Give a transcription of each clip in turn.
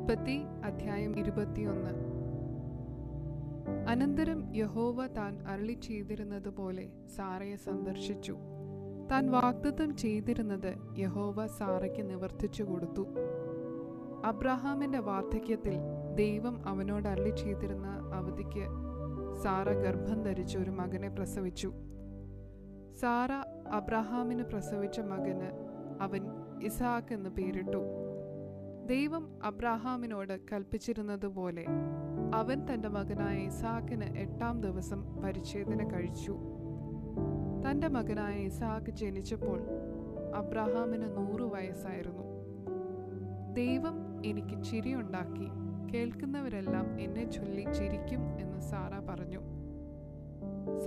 ഉൽപ്പത്തി അധ്യായം 21. അനന്തരം യഹോവ താൻ അരുളി ചെയ്തിരുന്നതുപോലെ സാറയെ സന്ദർശിച്ചു. താൻ വാഗ്ദത്തം ചെയ്തിരുന്നത് യഹോവ സാറയ്ക്ക് നിവർത്തിച്ചു കൊടുത്തു. അബ്രഹാമിന്റെ വാർദ്ധക്യത്തിൽ ദൈവം അവനോട് അരുളി ചെയ്തിരുന്ന അവധിക്ക് സാറ ഗർഭം ധരിച്ച് ഒരു മകനെ പ്രസവിച്ചു. സാറ അബ്രഹാമിന് പ്രസവിച്ച മകന് അവൻ ഇസ്ഹാക്ക് എന്ന് പേരിട്ടു. ദൈവം അബ്രഹാമിനോട് കൽപ്പിച്ചിരുന്നതുപോലെ അവൻ തന്റെ മകനായ ഇസ്ഹാക്കിന് 8-ാം ദിവസം പരിച്ഛേദന കഴിച്ചു. തന്റെ മകനായ ഇസ്ഹാക്ക് ജനിച്ചപ്പോൾ അബ്രഹാമിന് 100 വയസ്സായിരുന്നു. ദൈവം എനിക്ക് ചിരിയുണ്ടാക്കി, കേൾക്കുന്നവരെല്ലാം എന്നെ ചൊല്ലി ചിരിക്കും എന്ന് സാറ പറഞ്ഞു.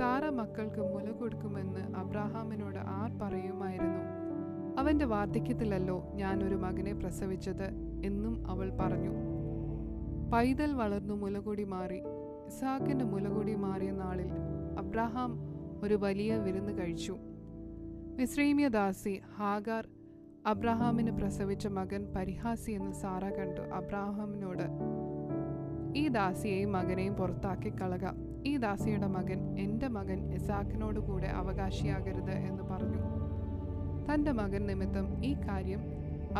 സാറ മക്കൾക്ക് മുല കൊടുക്കുമെന്ന് അബ്രഹാമിനോട് ആർ പറയുമായിരുന്നു? അവന്റെ വാർദ്ധക്യത്തിലല്ലോ ഞാൻ ഒരു മകനെ പ്രസവിച്ചത് എന്നും അവൾ പറഞ്ഞു. പൈതൽ വളർന്നു മുലകൊടി മാറി. ഇസ്ഹാക്കിന്റെ മുലകൊടി മാറിയ നാളിൽ അബ്രഹാം ഒരു വലിയ വിരുന്ന് കഴിച്ചു. മിസ്രയീമ്യ ദാസി ഹാഗാർ അബ്രഹാമിന് പ്രസവിച്ച മകൻ പരിഹാസി എന്ന് സാറ കണ്ടു അബ്രഹാമിനോട്, ഈ ദാസിയെയും മകനെയും പുറത്താക്കി കളക. ഈ ദാസിയുടെ മകൻ എൻ്റെ മകൻ ഇസ്ഹാക്കിനോട് കൂടെ അവകാശിയാകരുത് എന്ന് പറഞ്ഞു. തൻ്റെ മകൻ നിമിത്തം ഈ കാര്യം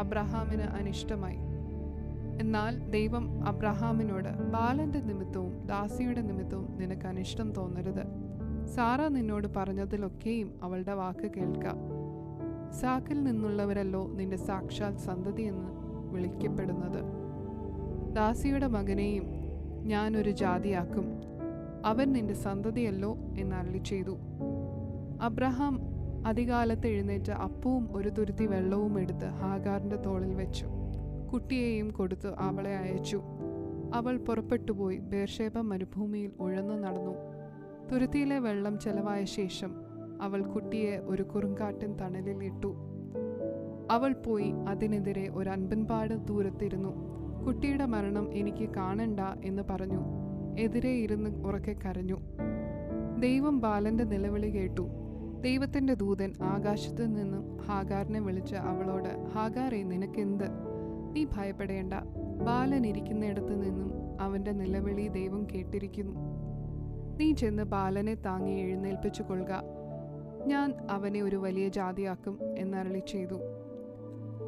അബ്രഹാമിന് അനിഷ്ടമായി. എന്നാൽ ദൈവം അബ്രഹാമിനോട്, ബാലന്റെ നിമിത്തവും ദാസിയുടെ നിമിത്തവും നിനക്ക് അനിഷ്ടം തോന്നരുത്. സാറ നിന്നോട് പറഞ്ഞതിലൊക്കെയും അവളുടെ വാക്ക് കേൾക്ക. ഇസ്ഹാക്കിൽ നിന്നുള്ളവരല്ലോ നിന്റെ സാക്ഷാൽ സന്തതി എന്ന് വിളിക്കപ്പെടുന്നത്. ദാസിയുടെ മകനെയും ഞാൻ ഒരു ജാതിയാക്കും, അവൻ നിന്റെ സന്തതിയല്ലോ എന്നരുളി ചെയ്തു. അബ്രഹാം അതികാലത്ത് എഴുന്നേറ്റ് അപ്പവും ഒരു തുരുത്തി വെള്ളവും എടുത്ത് ഹാഗാറിന്റെ തോളിൽ വെച്ചു. കുട്ടിയെയും കൊടുത്ത് അവളെ അയച്ചു. അവൾ പുറപ്പെട്ടുപോയി ബേർഷേബ മരുഭൂമിയിൽ ഉഴന്നു നടന്നു. തുരുത്തിയിലെ വെള്ളം ചെലവായ ശേഷം അവൾ കുട്ടിയെ ഒരു കുറുങ്കാട്ടിൻ തണലിൽ ഇട്ടു. അവൾ പോയി അതിനെതിരെ ഒരു അൻപൻപാട് ദൂരത്തിരുന്നു. കുട്ടിയുടെ മരണം എനിക്ക് കാണണ്ട എന്ന് പറഞ്ഞു. എതിരെ ഇരുന്ന് ഉറക്കെ കരഞ്ഞു. ദൈവം ബാലന്റെ നിലവിളി കേട്ടു. ദൈവത്തിന്റെ ദൂതൻ ആകാശത്തു നിന്നും ഹാഗാറിനെ വിളിച്ച് അവളോട്, ഹാഗാറേ, നിനക്കെന്ത്? നീ ഭയപ്പെടേണ്ട. ബാലൻ ഇരിക്കുന്നിടത്ത് നിന്നും അവന്റെ നിലവിളി ദൈവം കേട്ടിരിക്കുന്നു. നീ ചെന്ന് ബാലനെ താങ്ങി എഴുന്നേൽപ്പിച്ചു കൊള്ളുക. ഞാൻ അവനെ ഒരു വലിയ ജാതിയാക്കും എന്നരുളി ചെയ്തു.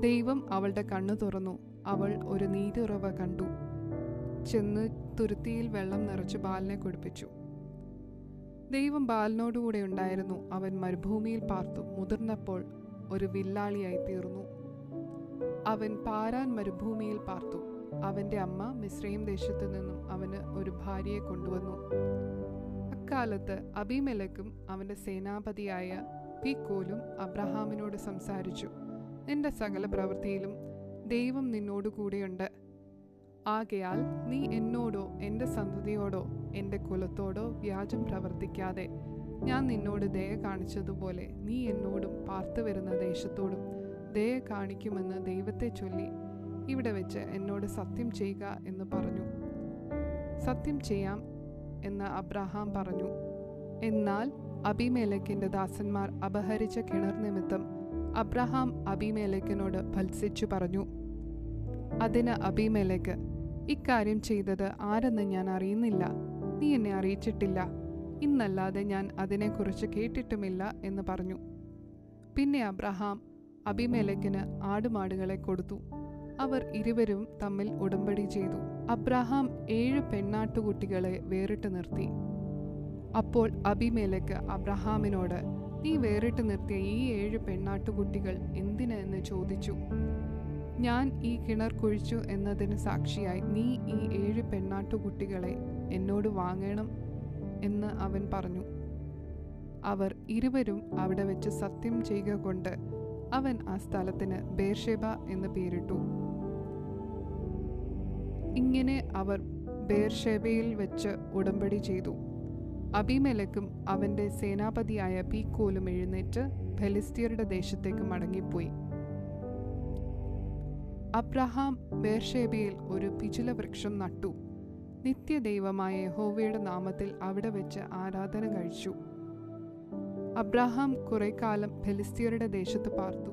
ദൈവം അവളുടെ കണ്ണു തുറന്നു. അവൾ ഒരു നീരുറവ കണ്ടു. ചെന്ന് തുരുത്തിയിൽ വെള്ളം നിറച്ച് ബാലനെ കുടിപ്പിച്ചു. ദൈവം ബാലനോടുകൂടെ ഉണ്ടായിരുന്നു. അവൻ മരുഭൂമിയിൽ പാർത്തു. മുതിർന്നപ്പോൾ ഒരു വില്ലാളിയായി തീർന്നു. അവൻ പാരാൻ മരുഭൂമിയിൽ പാർത്തു. അവന്റെ അമ്മ മിസ്രയീം ദേശത്തു നിന്നും അവന് ഒരു ഭാര്യയെ കൊണ്ടുവന്നു. അക്കാലത്ത് അബീമേലെക്കും അവന്റെ സേനാപതിയായ പീക്കോലും അബ്രഹാമിനോട് സംസാരിച്ചു, നിന്റെ സകല പ്രവൃത്തിയിലും ദൈവം നിന്നോടുകൂടെയുണ്ട്. ആകയാൽ നീ എന്നോടോ എൻ്റെ സന്തതിയോടോ എൻ്റെ കുലത്തോടോ വ്യാജം പ്രവർത്തിക്കാതെ ഞാൻ നിന്നോട് ദയ കാണിച്ചതുപോലെ നീ എന്നോടും പാർത്തു വരുന്ന ദേശത്തോടും ദയ കാണിക്കുമെന്ന് ദൈവത്തെ ചൊല്ലി ഇവിടെ വെച്ച് എന്നോട് സത്യം ചെയ്യുക എന്ന് പറഞ്ഞു. സത്യം ചെയ്യാം എന്ന് അബ്രഹാം പറഞ്ഞു. എന്നാൽ അബീമേലെക്കിന്റെ ദാസന്മാർ അപഹരിച്ച കിണർ നിമിത്തം അബ്രഹാം അബീമേലെക്കിനോട് ഭത്സിച്ചു പറഞ്ഞു. അതിന് അബീമേലെക്ക്, ഇക്കാര്യം ചെയ്തത് ആരെന്ന് ഞാൻ അറിയുന്നില്ല. നീ എന്നെ അറിയിച്ചിട്ടില്ല. ഇന്നല്ലാതെ ഞാൻ അതിനെക്കുറിച്ച് കേട്ടിട്ടുമില്ല എന്ന് പറഞ്ഞു. പിന്നെ അബ്രഹാം അബീമേലെക്കിന് ആടുമാടുകളെ കൊടുത്തു. അവർ ഇരുവരും തമ്മിൽ ഉടമ്പടി ചെയ്തു. അബ്രഹാം 7 പെണ്ണാട്ടുകുട്ടികളെ വേറിട്ട് നിർത്തി. അപ്പോൾ അബീമേലെക്ക് അബ്രഹാമിനോട്, നീ വേറിട്ട് നിർത്തിയ ഈ 7 പെണ്ണാട്ടുകുട്ടികൾ എന്തിന് എന്ന് ചോദിച്ചു. ഞാൻ ഈ കിണർ കുഴിച്ചു എന്നതിന് സാക്ഷിയായി നീ ഈ 7 പെണ്ണാട്ടുകുട്ടികളെ എന്നോട് വാങ്ങണം എന്ന് അവൻ പറഞ്ഞു. അവർ ഇരുവരും അവിടെ വെച്ച് സത്യം ചെയ്യുക കൊണ്ട് അവൻ ആ സ്ഥലത്തിന് ബേർഷേബ എന്ന് പേരിട്ടു. ഇങ്ങനെ അവർ ബേർഷേബയിൽ വെച്ച് ഉടമ്പടി ചെയ്തു. അബീമേലെക്കും അവന്റെ സേനാപതിയായ പീക്കോലും എഴുന്നേറ്റ് ഫെലിസ്ത്യരുടെ ദേശത്തേക്ക് മടങ്ങിപ്പോയി. അബ്രഹാം ബേർഷേബയിൽ ഒരു പിചുലവൃക്ഷം നട്ടു. നിത്യദൈവമായ യഹോവയുടെ നാമത്തിൽ അവിടെ വെച്ച് ആരാധന കഴിച്ചു. അബ്രഹാം കുറെ കാലം ഫെലിസ്ത്യരുടെ ദേശത്ത് പാർത്തു.